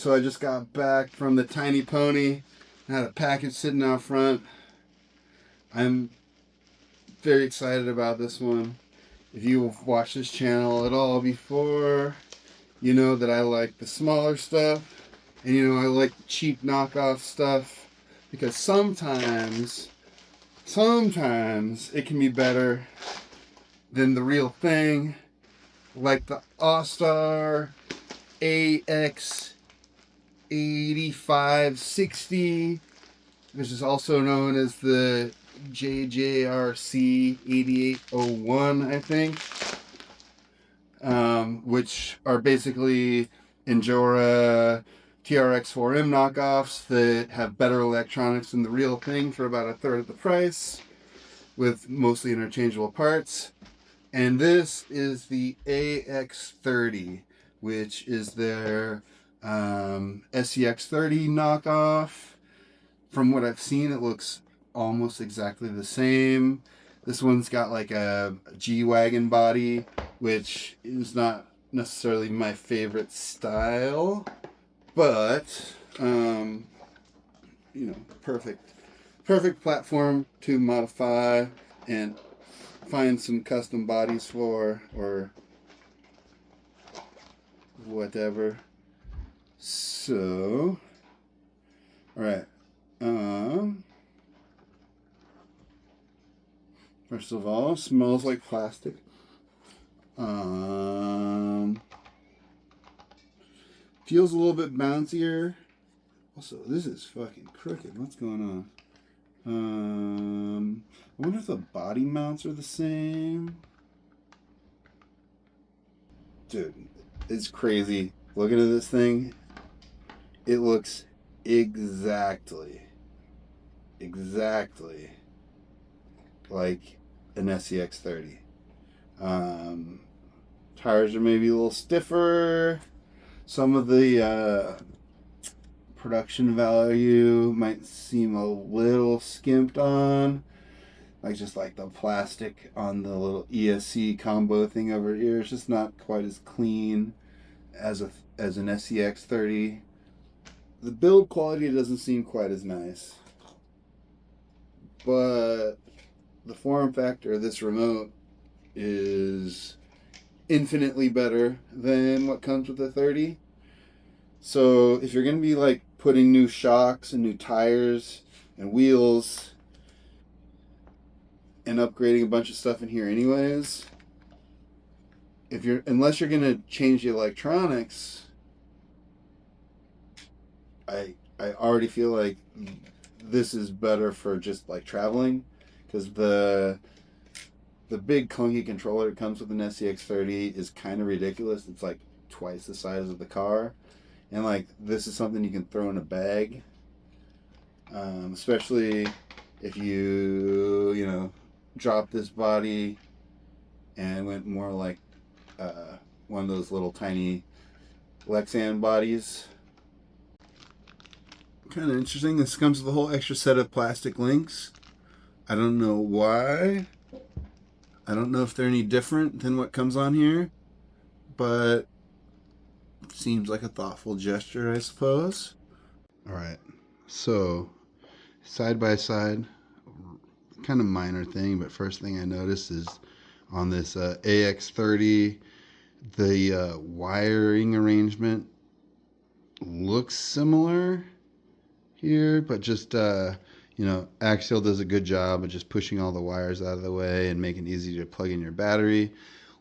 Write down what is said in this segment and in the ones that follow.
So I just got back from the Tiny Pony. I had a package sitting out front. I'm very excited about this one. If you've watched this channel at all before, you know that I like the smaller stuff. And you know I like the cheap knockoff stuff. Because sometimes it can be better than the real thing. Like the Austar AX30, which is also known as the JJRC 8801, I think, which are basically Injora TRX4M knockoffs that have better electronics than the real thing for about a third of the price, with mostly interchangeable parts. And this is the AX30, which is their Scx30 knockoff. From what I've seen, it looks almost exactly the same. This one's got like a G-Wagon body, which is not necessarily my favorite style, but you know, perfect platform to modify and find some custom bodies for, or whatever. So, all right. First of all, smells like plastic. Feels a little bit bouncier. Also, this is fucking crooked. What's going on? I wonder if the body mounts are the same. Dude, it's crazy. Looking at this thing, it looks exactly like an Scx30. Tires are maybe a little stiffer. Some of the production value might seem a little skimped on. Like just like the plastic on the little ESC combo thing over here. It's just not quite as clean as an Scx30. The build quality doesn't seem quite as nice. But the form factor of this remote is infinitely better than what comes with the 30. So if you're going to be like putting new shocks and new tires and wheels and upgrading a bunch of stuff in here anyways, unless you're going to change the electronics, I already feel like this is better for just like traveling, because the big clunky controller that comes with an Scx30 is kind of ridiculous. It's like twice the size of the car, and like this is something you can throw in a bag, especially if you know, drop this body and went more like one of those little tiny Lexan bodies. Kind of interesting. This comes with a whole extra set of plastic links. I don't know why. I don't know if they're any different than what comes on here, but it seems like a thoughtful gesture, I suppose. All right, so side by side, kind of minor thing, but first thing I noticed is on this AX30, the wiring arrangement looks similar here, but just you know, Axial does a good job of just pushing all the wires out of the way and making it easy to plug in your battery.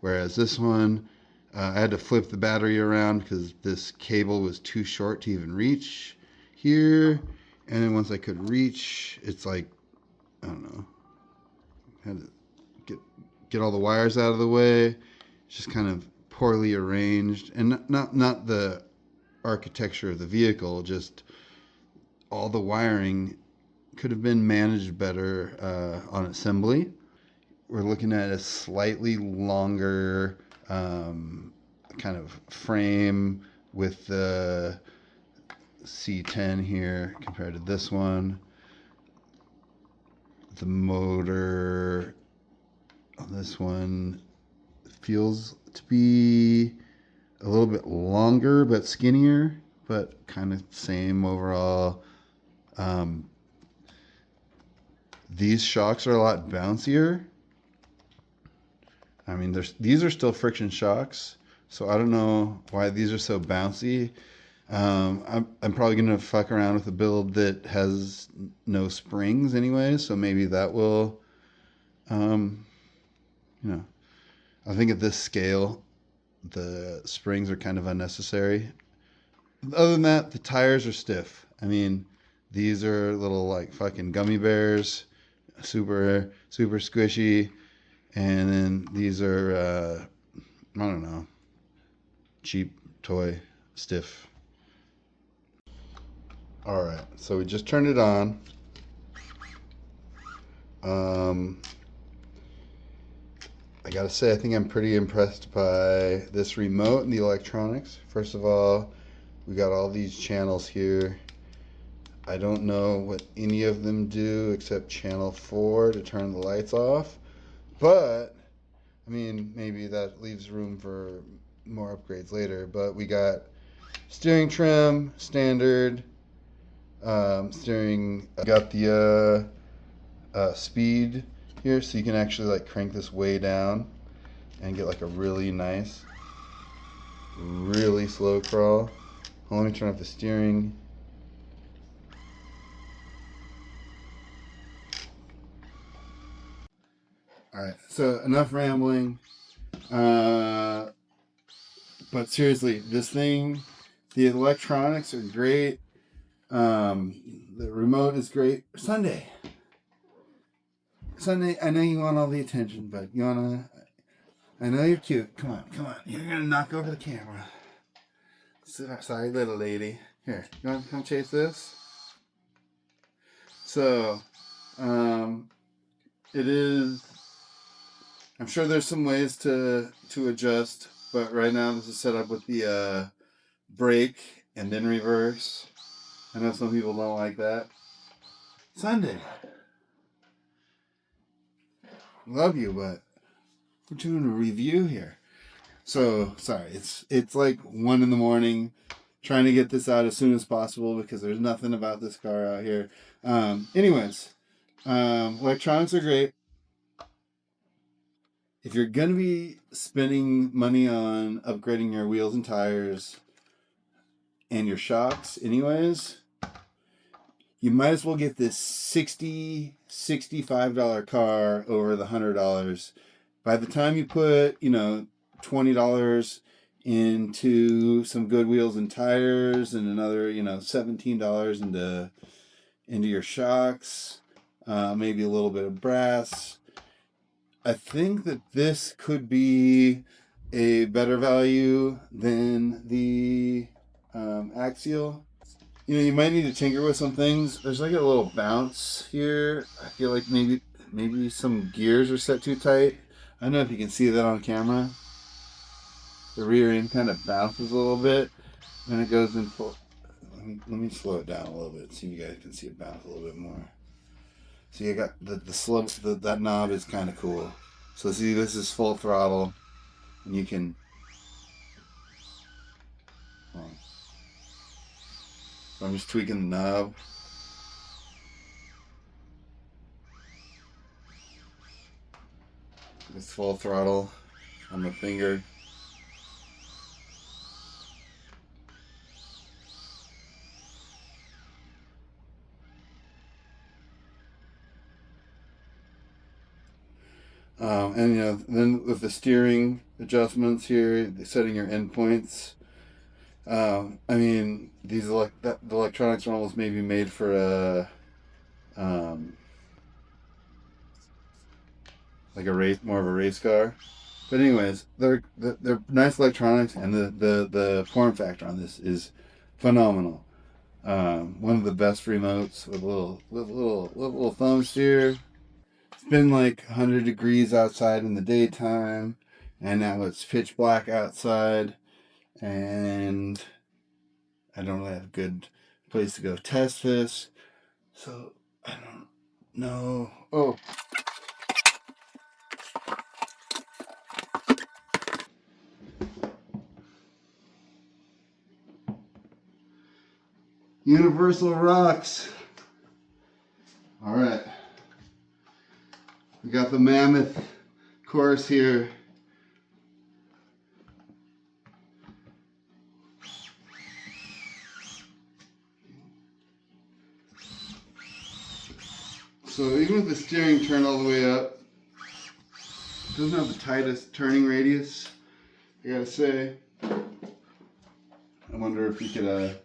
Whereas this one, I had to flip the battery around because this cable was too short to even reach here. And then once I could reach, it's like, I don't know, had to get all the wires out of the way. It's just kind of poorly arranged, and not the architecture of the vehicle, just all the wiring could have been managed better on assembly. We're looking at a slightly longer kind of frame with the C10 here compared to this one. The motor on this one feels to be a little bit longer but skinnier, but kind of same overall. These shocks are a lot bouncier. I mean, these are still friction shocks, so I don't know why these are so bouncy. I'm probably gonna fuck around with a build that has no springs anyway, so maybe that will, um, you know, I think at this scale, the springs are kind of unnecessary. Other than that, the tires are stiff. I mean, these are little like fucking gummy bears, super squishy, and then these are I don't know, cheap toy stiff. All right, so we just turned it on. Um, I gotta say, I think I'm pretty impressed by this remote and the electronics. First of all, we got all these channels here. I don't know what any of them do except channel 4 to turn the lights off. But, I mean, maybe that leaves room for more upgrades later. But we got steering trim, standard, steering. Got the speed here, so you can actually like crank this way down and get like a really nice, really slow crawl. Let me turn off the steering. All right, so enough rambling. But seriously, this thing, the electronics are great. The remote is great. Sunday, I know you want all the attention, but you wanna. I know you're cute. Come on. You're gonna knock over the camera. Sorry, little lady. Here, you want to come chase this? So, it is. I'm sure there's some ways to adjust, but right now this is set up with the brake and then reverse. I know some people don't like that. Sunday, love you, but we're doing a review here. So sorry, it's like 1 in the morning, trying to get this out as soon as possible because there's nothing about this car out here. Anyways, electronics are great. If you're gonna be spending money on upgrading your wheels and tires and your shocks anyways, you might as well get this $65 car over the $100. By the time you put, $20 into some good wheels and tires and another, $17 into your shocks, maybe a little bit of brass, I think that this could be a better value than the Axial. You might need to tinker with some things. There's like a little bounce here. I feel like maybe some gears are set too tight. I don't know if you can see that on camera. The rear end kind of bounces a little bit when it goes in full. Let me slow it down a little bit so you guys can see it bounce a little bit more. So you got the slow, that knob is kind of cool. So see, this is full throttle, and you can. So I'm just tweaking the knob. It's full throttle on the finger. And then with the steering adjustments here, setting your endpoints. I mean, the electronics are almost maybe made for a like a race, more of a race car. But anyways, they're nice electronics, and the form factor on this is phenomenal. One of the best remotes with little thumb steer. It's been like 100 degrees outside in the daytime, and now it's pitch black outside, and I don't really have a good place to go test this, so I don't know. Oh, Universal rocks. All right. We got the mammoth course here. So even with the steering turned all the way up, it doesn't have the tightest turning radius, I gotta say. I wonder if you could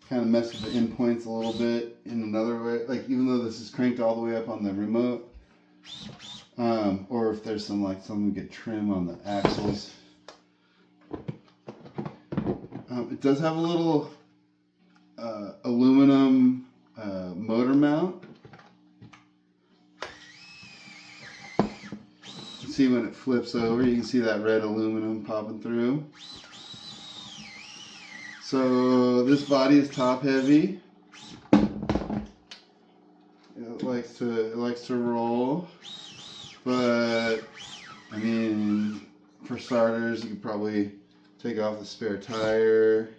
kind of mess with the endpoints a little bit in another way. Like even though this is cranked all the way up on the remote, or if there's something we could trim on the axles. It does have a little aluminum motor mount. You can see when it flips over, you can see that red aluminum popping through. So this body is top heavy. It likes to roll, but I mean, for starters, you could probably take off the spare tire.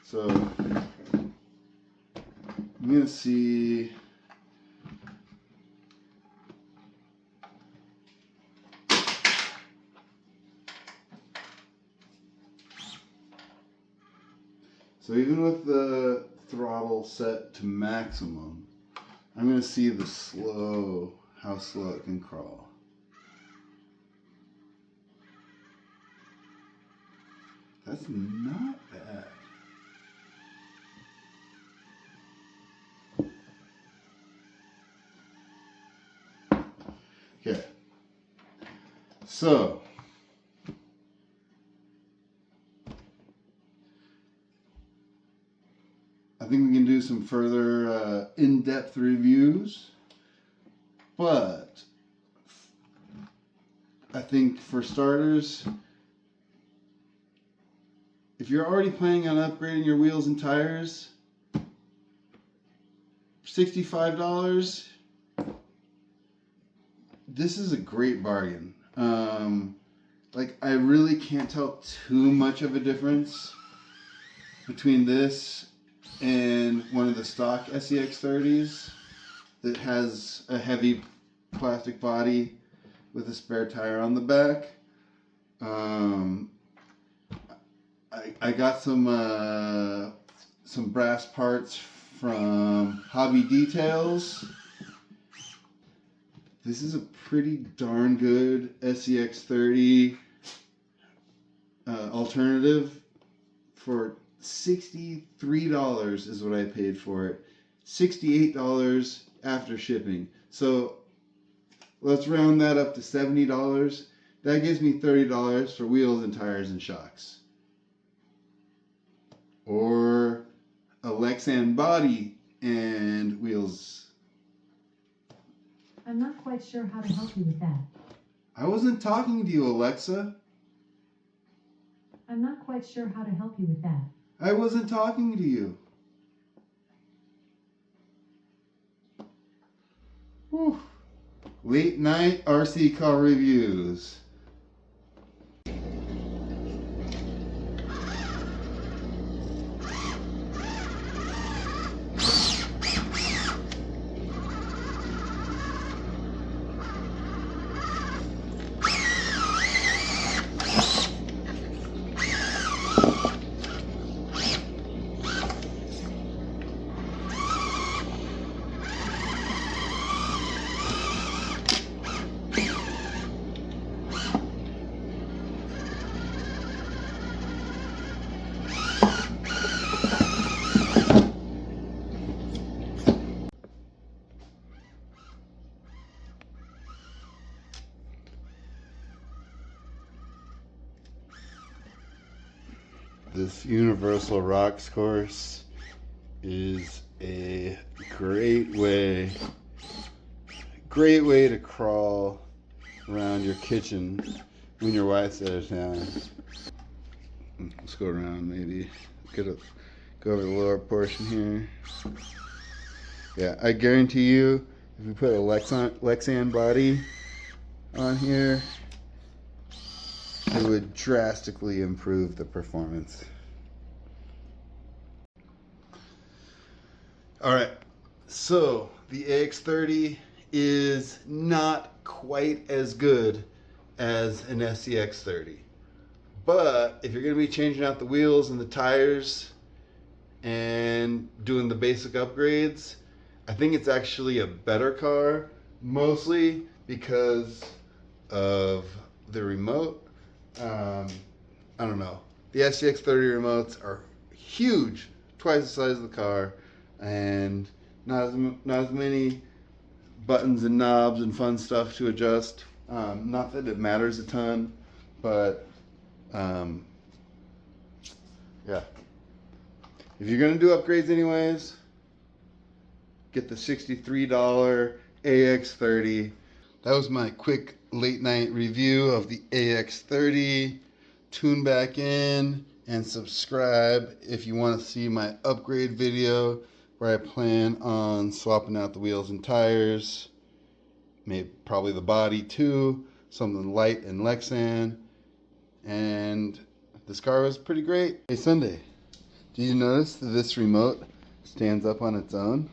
So I'm gonna see. So even with the throttle set to maximum, I'm gonna see how slow it can crawl. That's not bad. Okay, so I think we can do some further in-depth reviews, but I think for starters, if you're already planning on upgrading your wheels and tires, $65, this is a great bargain. Like I really can't tell too much of a difference between this and one of the stock Scx30s that has a heavy plastic body with a spare tire on the back. I got some brass parts from Hobby Details. This is a pretty darn good Scx30 alternative. For $63 is what I paid for it. $68 after shipping. So let's round that up to $70. That gives me $30 for wheels and tires and shocks. Or a Lexan body and wheels. I'm not quite sure how to help you with that. I wasn't talking to you, Alexa. I'm not quite sure how to help you with that. I wasn't talking to you. Whew. Late night RC car reviews. This Universal Rocks course is a great way to crawl around your kitchen when your wife's out of town. Let's go around, maybe go over the lower portion here. Yeah, I guarantee you, if we put a Lexan body on here, it would drastically improve the performance. All right, so the AX30 is not quite as good as an Scx30. But if you're going to be changing out the wheels and the tires and doing the basic upgrades, I think it's actually a better car, mostly because of the remote. I don't know. The Scx30 remotes are huge, twice the size of the car, and not as many buttons and knobs and fun stuff to adjust. Not that it matters a ton, but yeah. If you're gonna do upgrades anyways, get the $63 AX30. That was my quick late night review of the AX30. Tune back in and subscribe if you want to see my upgrade video where I plan on swapping out the wheels and tires. Maybe probably the body too, something light and Lexan. And this car was pretty great. Hey Sunday, do you notice that this remote stands up on its own?